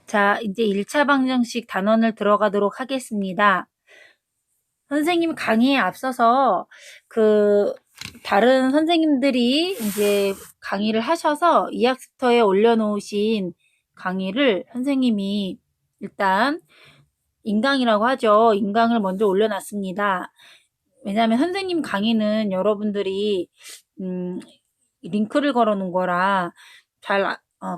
자, 이제 1차 방정식 단원을 들어가도록 하겠습니다. 선생님 강의에 앞서서 다른 선생님들이 이제 강의를 하셔서 이학스터에 올려놓으신 강의를 선생님이 일단 인강이라고 하죠. 인강을 먼저 올려놨습니다. 왜냐하면 선생님 강의는 여러분들이 링크를 걸어놓은 거라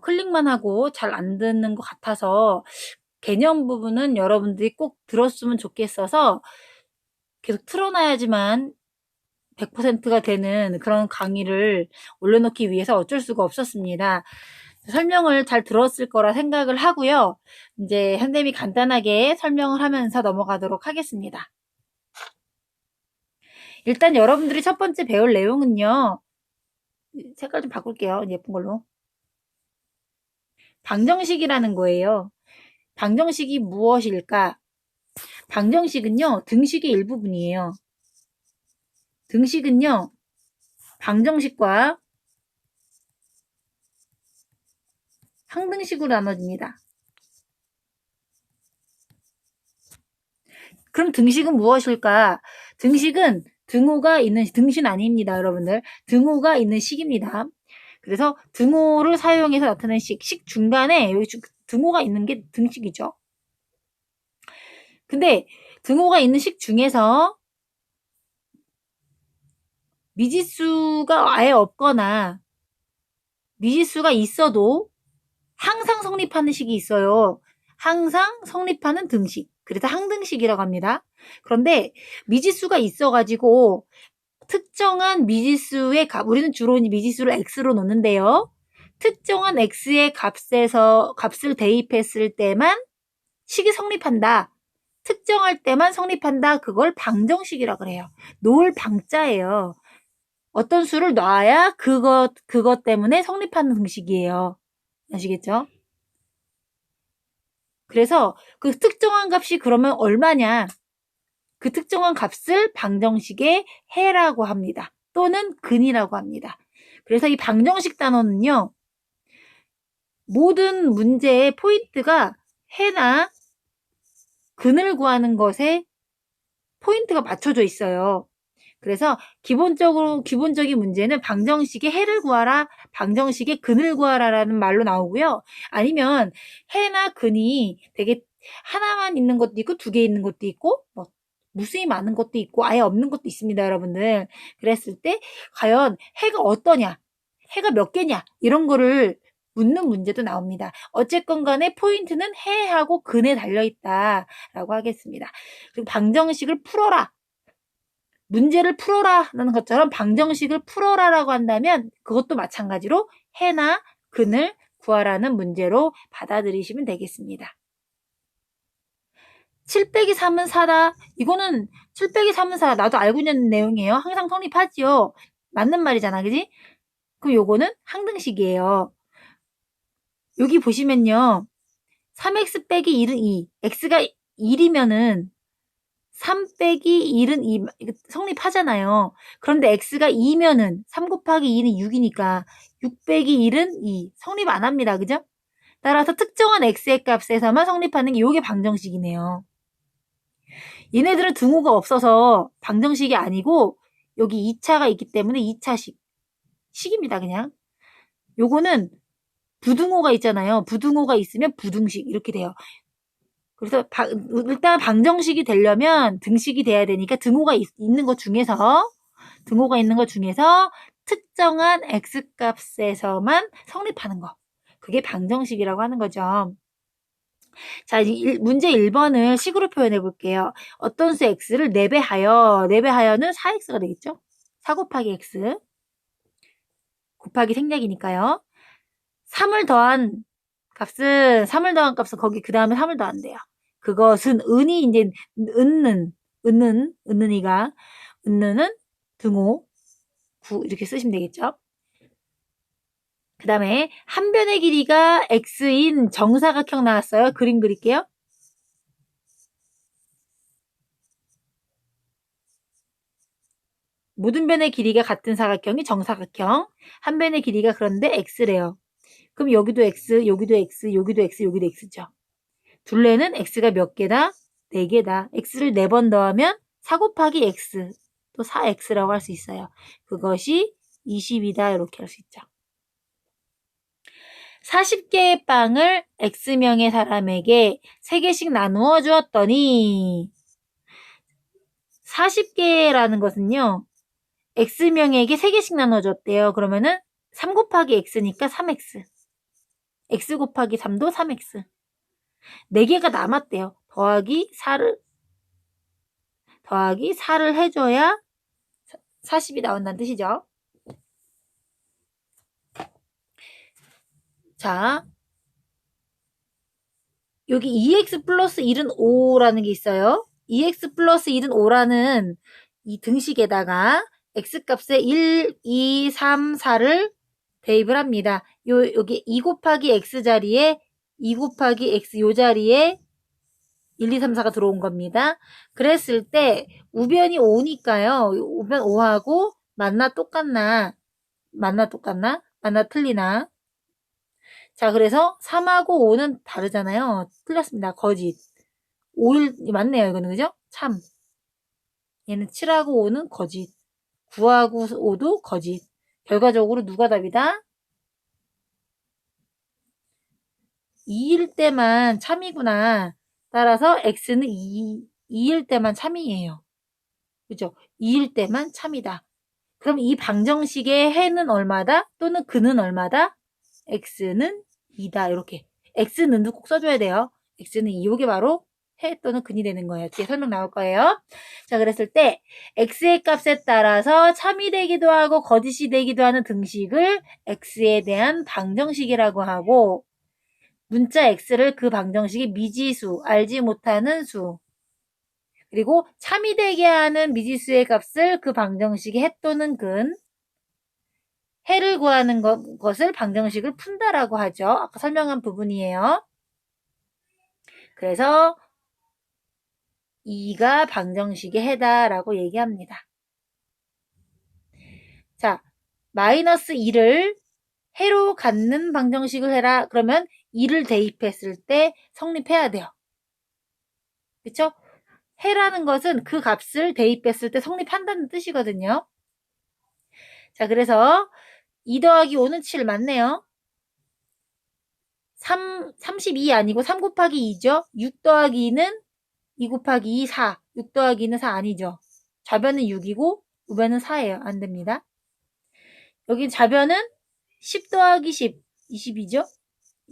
클릭만 하고 잘 안 듣는 것 같아서 개념 부분은 여러분들이 꼭 들었으면 좋겠어서 계속 틀어놔야지만 100%가 되는 그런 강의를 올려놓기 위해서 어쩔 수가 없었습니다. 설명을 잘 들었을 거라 생각을 하고요. 이제 선생님이 간단하게 설명을 하면서 넘어가도록 하겠습니다. 일단 여러분들이 첫 번째 배울 내용은요. 색깔 좀 바꿀게요. 예쁜 걸로. 방정식이라는 거예요. 방정식이 무엇일까? 방정식은요. 등식의 일부분이에요. 등식은요. 방정식과 항등식으로 나눠집니다. 그럼 등식은 무엇일까? 등식은 등호가 있는 등식 아닙니다, 여러분들. 등호가 있는 식입니다. 그래서 등호를 사용해서 나타낸 식 중간에 여기 등호가 있는 게 등식이죠. 근데 등호가 있는 식 중에서 미지수가 아예 없거나 미지수가 있어도 항상 성립하는 식이 있어요. 항상 성립하는 등식. 그래서 항등식이라고 합니다. 그런데 미지수가 있어가지고 특정한 미지수의 값, 우리는 주로 미지수를 x로 놓는데요. 특정한 x의 값을 대입했을 때만 식이 성립한다. 특정할 때만 성립한다. 그걸 방정식이라고 그래요. 놓을 방자예요. 어떤 수를 놔야 그것 때문에 성립하는 등식이에요. 아시겠죠? 그래서 그 특정한 값이 그러면 얼마냐? 그 특정한 값을 방정식의 해라고 합니다. 또는 근이라고 합니다. 그래서 이 방정식 단어는요. 모든 문제의 포인트가 해나 근을 구하는 것에 포인트가 맞춰져 있어요. 그래서 기본적인 문제는 방정식의 해를 구하라, 방정식의 근을 구하라라는 말로 나오고요. 아니면 해나 근이 되게 하나만 있는 것도 있고 두 개 있는 것도 있고 뭐 무수히 많은 것도 있고 아예 없는 것도 있습니다, 여러분들. 그랬을 때 과연 해가 어떠냐, 해가 몇 개냐 이런 거를 묻는 문제도 나옵니다. 어쨌건 간에 포인트는 해하고 근에 달려있다라고 하겠습니다. 그리고 방정식을 풀어라. 문제를 풀어라라는 것처럼 방정식을 풀어라라고 한다면 그것도 마찬가지로 해나 근을 구하라는 문제로 받아들이시면 되겠습니다. 7 빼기 3은 4다. 이거는 7 빼기 3은 4다. 나도 알고 있는 내용이에요. 항상 성립하지요. 맞는 말이잖아. 그지? 그럼 요거는 항등식이에요. 여기 보시면요. 3x 빼기 1은 2. x가 1이면은 3 빼기 1은 2 성립하잖아요. 그런데 x가 2면은 3 곱하기 2는 6이니까 6 빼기 1은 2 성립 안 합니다. 그죠? 따라서 특정한 x의 값에서만 성립하는 게 요게 방정식이네요. 얘네들은 등호가 없어서 방정식이 아니고 여기 2차가 있기 때문에 2차식 식입니다. 그냥 요거는 부등호가 있잖아요. 부등호가 있으면 부등식 이렇게 돼요. 그래서 일단 방정식이 되려면 등식이 돼야 되니까 등호가 있는 것 중에서 특정한 x값에서만 성립하는 거. 그게 방정식이라고 하는 거죠. 자, 문제 1번을 식으로 표현해 볼게요. 어떤 수 x를 4배하여는 4x가 되겠죠? 4 곱하기 x 곱하기 생략이니까요. 3을 더한 값은 거기 그 다음에 3을 더한대요. 그것은 은이 이제 은는은 등호 9 이렇게 쓰시면 되겠죠. 그 다음에 한 변의 길이가 x인 정사각형 나왔어요. 그림 그릴게요. 모든 변의 길이가 같은 사각형이 정사각형. 한 변의 길이가 그런데 x래요. 그럼 여기도 x, 여기도 x, 여기도 x, 여기도 x죠. 둘레는 x가 몇 개다? 4개다. x를 4번 더하면 4 곱하기 x, 또 4x라고 할 수 있어요. 그것이 20이다. 이렇게 할 수 있죠. 40개의 빵을 x명의 사람에게 3개씩 나누어 주었더니 40개라는 것은요. x명에게 3개씩 나눠 줬대요. 그러면은 3 곱하기 x니까 3x. x 곱하기 3도 3x. 4개가 남았대요. 더하기 4를 해줘야 40이 나온다는 뜻이죠. 자, 여기 2x 플러스 1은 5라는 게 있어요. 2x 플러스 1은 5라는 이 등식에다가 x값에 1, 2, 3, 4를 대입을 합니다. 여기 2 곱하기 x 자리에 2 곱하기 x 요 자리에 1, 2, 3, 4가 들어온 겁니다. 그랬을 때 우변이 5니까요. 우변 5하고 만나 똑같나? 만나 똑같나? 만나 틀리나? 자, 그래서 3하고 5는 다르잖아요. 틀렸습니다. 거짓. 5일 맞네요. 이거는 그죠? 참. 얘는 7하고 5는 거짓. 9하고 5도 거짓. 결과적으로 누가 답이다? 2일 때만 참이구나. 따라서 x는 2일 때만 참이에요. 그죠? 2일 때만 참이다. 그럼 이 방정식의 해는 얼마다? 또는 그는 얼마다? x는 2다. 이렇게. x는도 꼭 써줘야 돼요. x는 2. 이게 바로 해 또는 근이 되는 거예요. 뒤에 설명 나올 거예요. 자, 그랬을 때 x의 값에 따라서 참이 되기도 하고 거짓이 되기도 하는 등식을 x에 대한 방정식이라고 하고 문자 x를 그 방정식의 미지수, 알지 못하는 수, 그리고 참이 되게 하는 미지수의 값을 그 방정식의 해 또는 근, 해를 구하는 것을 방정식을 푼다라고 하죠. 아까 설명한 부분이에요. 그래서 2가 방정식의 해다라고 얘기합니다. 자, 마이너스 2를 해로 갖는 방정식을 해라. 그러면 2를 대입했을 때 성립해야 돼요. 그쵸? 해라는 것은 그 값을 대입했을 때 성립한다는 뜻이거든요. 자, 그래서 2 더하기 5는 7 맞네요. 32 아니고 3 곱하기 2죠. 6 더하기 2는 2 곱하기 2, 4. 6 더하기 2는 4 아니죠. 좌변은 6이고 우변은 4예요. 안 됩니다. 여기 좌변은 10 더하기 10, 20이죠.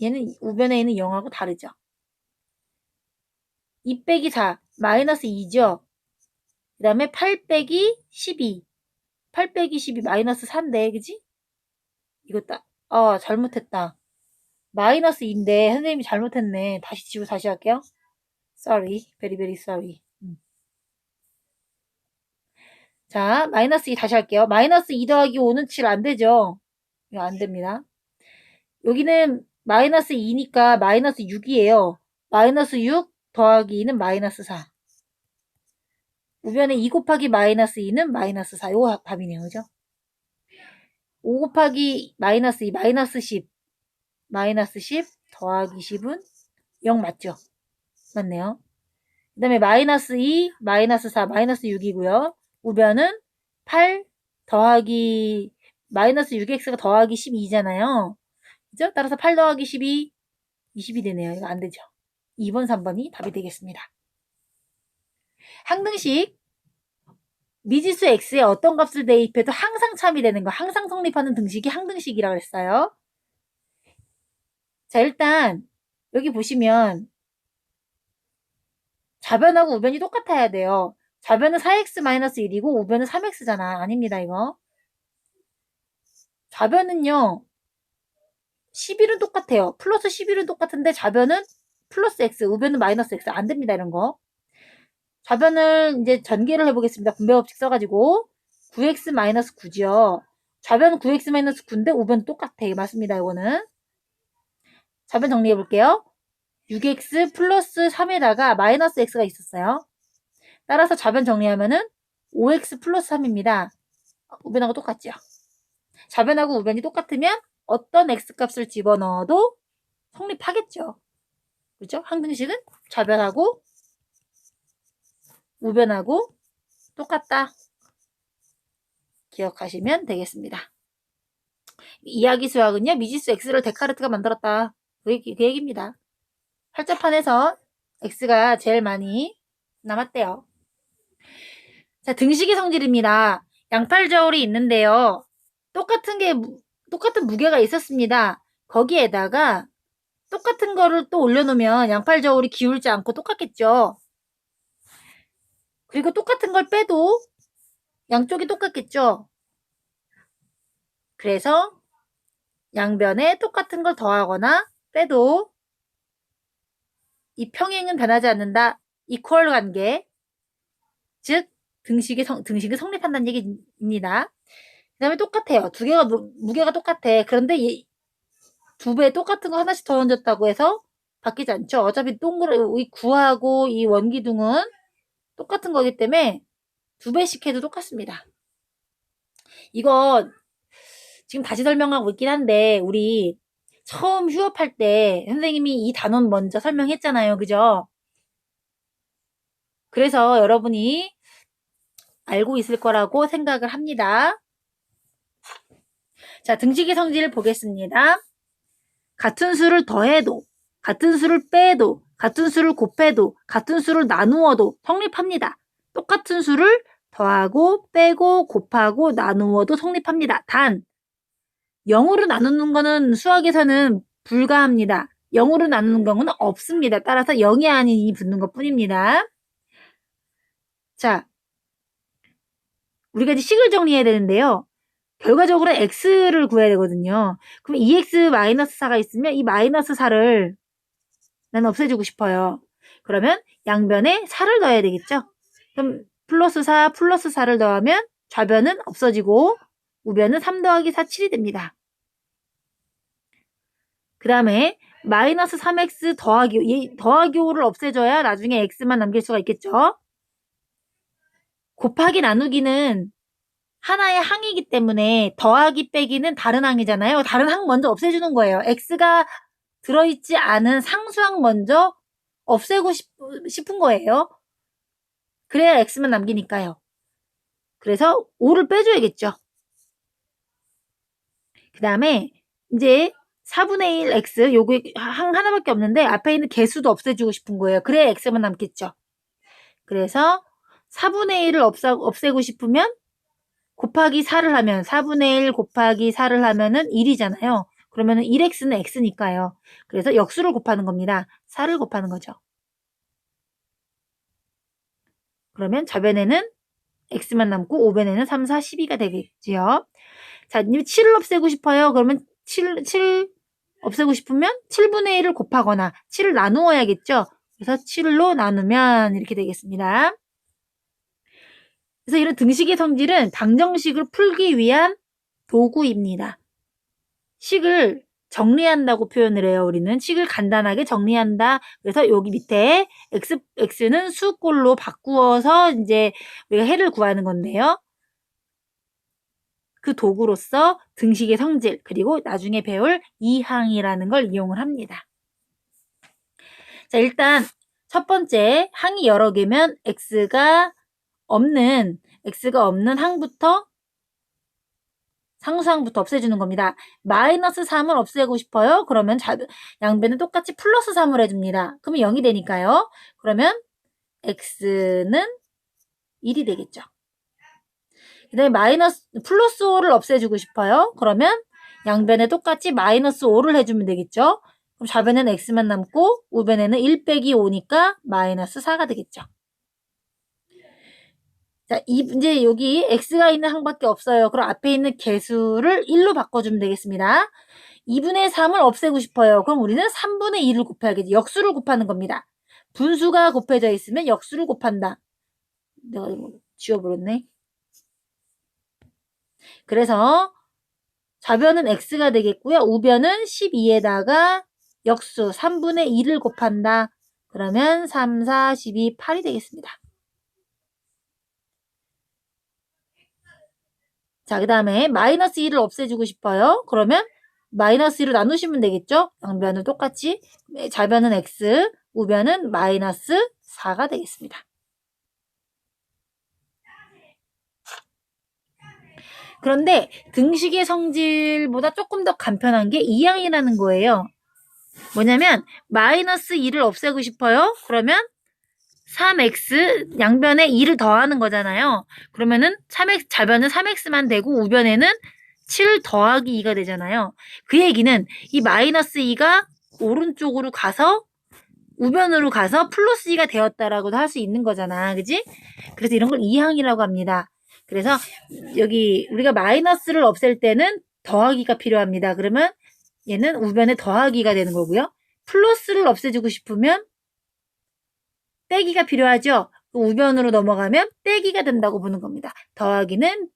얘는 우변에 있는 0하고 다르죠. 2 빼기 4, 마이너스 2죠. 그 다음에 8 빼기 12. 8 빼기 12 마이너스 4인데, 그지? 이거 잘못했다. 마이너스 2인데, 선생님이 잘못했네. 다시 지우고 다시 할게요. Sorry. Very, very sorry. 자, 마이너스 2 다시 할게요. 마이너스 2 더하기 5는 7 안 되죠? 이거 안 됩니다. 여기는 마이너스 2니까 마이너스 6이에요. 마이너스 6 더하기 2는 마이너스 4. 우변에 2 곱하기 마이너스 2는 마이너스 4. 이거 답이네요. 그죠? 5 곱하기 마이너스 2, 마이너스 10. 마이너스 10 더하기 10은 0 맞죠? 맞네요. 그 다음에 마이너스 2, 마이너스 4, 마이너스 6이고요. 우변은 8 더하기 마이너스 6x가 더하기 12잖아요. 그죠? 따라서 8 더하기 12, 20이 되네요. 이거 안 되죠. 2번, 3번이 답이 되겠습니다. 항등식. 미지수 x에 어떤 값을 대입해도 항상 참이 되는 거, 항상 성립하는 등식이 항등식이라고 했어요. 자, 일단 여기 보시면 좌변하고 우변이 똑같아야 돼요. 좌변은 4x-1이고 우변은 3x잖아. 아닙니다, 이거. 좌변은요. 11은 똑같아요. 플러스 11은 똑같은데 좌변은 플러스 x, 우변은 마이너스 x. 안 됩니다, 이런 거. 좌변을 이제 전개를 해보겠습니다. 분배법칙 써가지고 9x-9죠. 좌변은 9x-9인데 우변은 똑같아요. 맞습니다, 이거는. 좌변 정리해볼게요. 6x 플러스 3에다가 마이너스 x가 있었어요. 따라서 좌변 정리하면은 5x 플러스 3입니다. 우변하고 똑같죠. 좌변하고 우변이 똑같으면 어떤 x값을 집어넣어도 성립하겠죠. 그죠? 항등식은 좌변하고 우변하고 똑같다. 기억하시면 되겠습니다. 이야기 수학은요, 미지수 x를 데카르트가 만들었다. 그 얘기입니다. 활자판에서 x가 제일 많이 남았대요. 자, 등식의 성질입니다. 양팔저울이 있는데요. 똑같은 무게가 있었습니다. 거기에다가 똑같은 거를 또 올려놓으면 양팔저울이 기울지 않고 똑같겠죠. 그리고 똑같은 걸 빼도 양쪽이 똑같겠죠. 그래서 양변에 똑같은 걸 더하거나 빼도 이 평행은 변하지 않는다. 이퀄 관계, 즉 등식이 성립한다는 얘기입니다. 그 다음에 똑같아요. 두 개가 무게가 똑같아. 그런데 두 배 똑같은 거 하나씩 더 얹었다고 해서 바뀌지 않죠. 어차피 이 구하고 이 원기둥은 똑같은 거기 때문에 두 배씩 해도 똑같습니다. 이거 지금 다시 설명하고 있긴 한데 우리 처음 휴업할 때 선생님이 이 단원 먼저 설명했잖아요. 그죠? 그래서 여러분이 알고 있을 거라고 생각을 합니다. 자, 등식의 성질을 보겠습니다. 같은 수를 더해도, 같은 수를 빼도, 같은 수를 곱해도, 같은 수를 나누어도 성립합니다. 똑같은 수를 더하고, 빼고, 곱하고, 나누어도 성립합니다. 단, 0으로 나누는 거는 수학에서는 불가합니다. 0으로 나누는 경우는 없습니다. 따라서 0이 아닌 2이 붙는 것 뿐입니다. 자, 우리가 이제 식을 정리해야 되는데요. 결과적으로 x를 구해야 되거든요. 그럼 2x-4가 있으면 이 -4를 난 없애주고 싶어요. 그러면 양변에 4를 넣어야 되겠죠? 그럼 +4, +4를 더하면 좌변은 없어지고 우변은 3 더하기 4, 7이 됩니다. 그 다음에 -3x 더하기 5를 없애줘야 나중에 x만 남길 수가 있겠죠? 곱하기 나누기는 하나의 항이기 때문에 더하기 빼기는 다른 항이잖아요. 다른 항 먼저 없애주는 거예요. x가 들어있지 않은 상수항 먼저 없애고 싶은 거예요. 그래야 x만 남기니까요. 그래서 5를 빼줘야겠죠. 그 다음에 이제 4분의 1 x 요거 항 하나밖에 없는데 앞에 있는 개수도 없애주고 싶은 거예요. 그래야 x만 남겠죠. 그래서 4분의 1을 없애고 싶으면 곱하기 4를 하면 4분의 1 곱하기 4를 하면은 1이잖아요. 그러면은 1x는 x니까요. 그래서 역수를 곱하는 겁니다. 4를 곱하는 거죠. 그러면 좌변에는 x만 남고 우변에는 3, 4, 12가 되겠지요. 자, 7을 없애고 싶어요. 그러면 7 없애고 싶으면 7분의 1을 곱하거나 7을 나누어야겠죠. 그래서 7로 나누면 이렇게 되겠습니다. 그래서 이런 등식의 성질은 방정식을 풀기 위한 도구입니다. 식을 정리한다고 표현을 해요. 우리는 식을 간단하게 정리한다. 그래서 여기 밑에 x는 수꼴로 바꾸어서 이제 우리가 해를 구하는 건데요. 그 도구로서 등식의 성질 그리고 나중에 배울 이항이라는 걸 이용을 합니다. 자, 일단 첫 번째 항이 여러 개면 x가 없는 항부터 상수항부터 없애주는 겁니다. -3을 없애고 싶어요. 그러면 양변은 똑같이 +3을 해줍니다. 그러면 0이 되니까요. 그러면 x는 1이 되겠죠. 그 다음에 +5를 없애주고 싶어요. 그러면 양변에 똑같이 -5를 해주면 되겠죠. 그럼 좌변에는 x만 남고 우변에는 1 빼기 5니까 -4가 되겠죠. 자, 이제 여기 x가 있는 항밖에 없어요. 그럼 앞에 있는 개수를 1로 바꿔주면 되겠습니다. 2분의 3을 없애고 싶어요. 그럼 우리는 3분의 2를 곱해야겠죠. 역수를 곱하는 겁니다. 분수가 곱해져 있으면 역수를 곱한다. 내가 이거 지워버렸네. 그래서 좌변은 x가 되겠고요. 우변은 12에다가 역수 3분의 2를 곱한다. 그러면 3, 4, 12, 8이 되겠습니다. 자, 그 다음에 -2를 없애주고 싶어요. 그러면 마이너스 1로 나누시면 되겠죠? 양변은 똑같이 좌변은 x, 우변은 마이너스 4가 되겠습니다. 그런데 등식의 성질보다 조금 더 간편한 게 이항이라는 거예요. 뭐냐면 마이너스 2를 없애고 싶어요. 그러면 3x 양변에 2를 더하는 거잖아요. 그러면은 3x 좌변은 3x만 되고 우변에는 7 더하기 2가 되잖아요. 그 얘기는 이 마이너스 2가 오른쪽으로 가서 우변으로 가서 플러스 2가 되었다라고도 할 수 있는 거잖아. 그지? 그래서 이런 걸 이항이라고 합니다. 그래서 여기 우리가 마이너스를 없앨 때는 더하기가 필요합니다. 그러면 얘는 우변에 더하기가 되는 거고요. 플러스를 없애주고 싶으면 빼기가 필요하죠. 우변으로 넘어가면 빼기가 된다고 보는 겁니다. 더하기는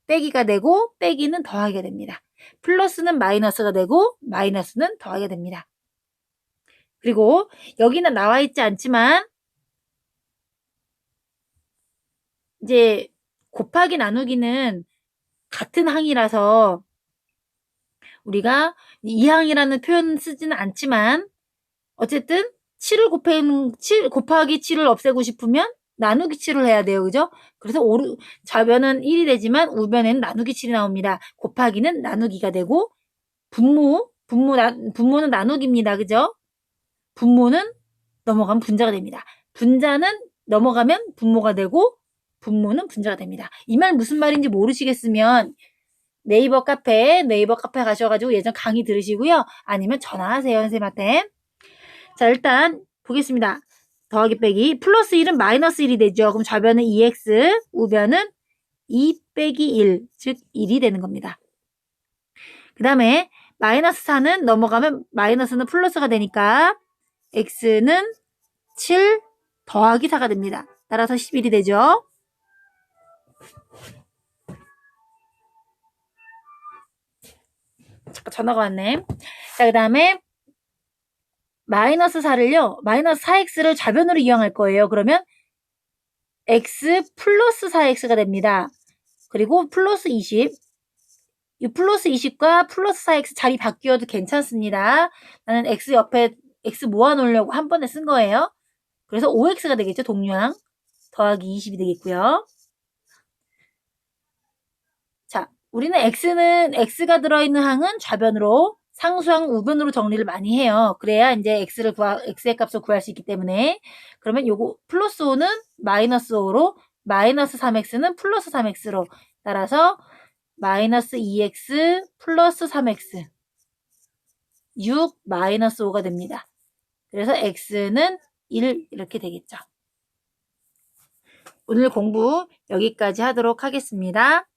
빼기가 되고 빼기는 더하기가 됩니다. 플러스는 마이너스가 되고 마이너스는 더하기가 됩니다. 그리고 여기는 나와 있지 않지만 이제 곱하기 나누기는 같은 항이라서 우리가 이항이라는 표현은 쓰지는 않지만 어쨌든 7을 곱하기 7을 없애고 싶으면 나누기 7을 해야 돼요. 그죠? 그래서 좌변은 1이 되지만 우변에는 나누기 7이 나옵니다. 곱하기는 나누기가 되고 분모는 나누기입니다. 그죠? 분모는 넘어가면 분자가 됩니다. 분자는 넘어가면 분모가 되고 분모는 분자가 됩니다. 이 말 무슨 말인지 모르시겠으면 네이버 카페 가셔가지고 예전 강의 들으시고요. 아니면 전화하세요. 선생님한테. 자, 일단 보겠습니다. 더하기 빼기. 플러스 1은 마이너스 1이 되죠. 그럼 좌변은 2x, 우변은 2 빼기 1, 즉 1이 되는 겁니다. 그 다음에 마이너스 4는 넘어가면 마이너스는 플러스가 되니까 x는 7 더하기 4가 됩니다. 따라서 11이 되죠. 잠깐 전화가 왔네. 자, 그 다음에 마이너스 4를요. 마이너스 4x를 좌변으로 이용할 거예요. 그러면 x 플러스 4x가 됩니다. 그리고 플러스 20. 이 플러스 20과 플러스 4x 자리 바뀌어도 괜찮습니다. 나는 x 옆에 x 모아놓으려고 한 번에 쓴 거예요. 그래서 5x가 되겠죠. 동류항. 더하기 20이 되겠고요. 자, 우리는 x가 들어있는 항은 좌변으로 상수항 우변으로 정리를 많이 해요. 그래야 이제 x의 값을 구할 수 있기 때문에. 그러면 요거 플러스 5는 마이너스 5로 마이너스 3x는 플러스 3x로 따라서 마이너스 2x 플러스 3x 6 마이너스 5가 됩니다. 그래서 x는 1 이렇게 되겠죠. 오늘 공부 여기까지 하도록 하겠습니다.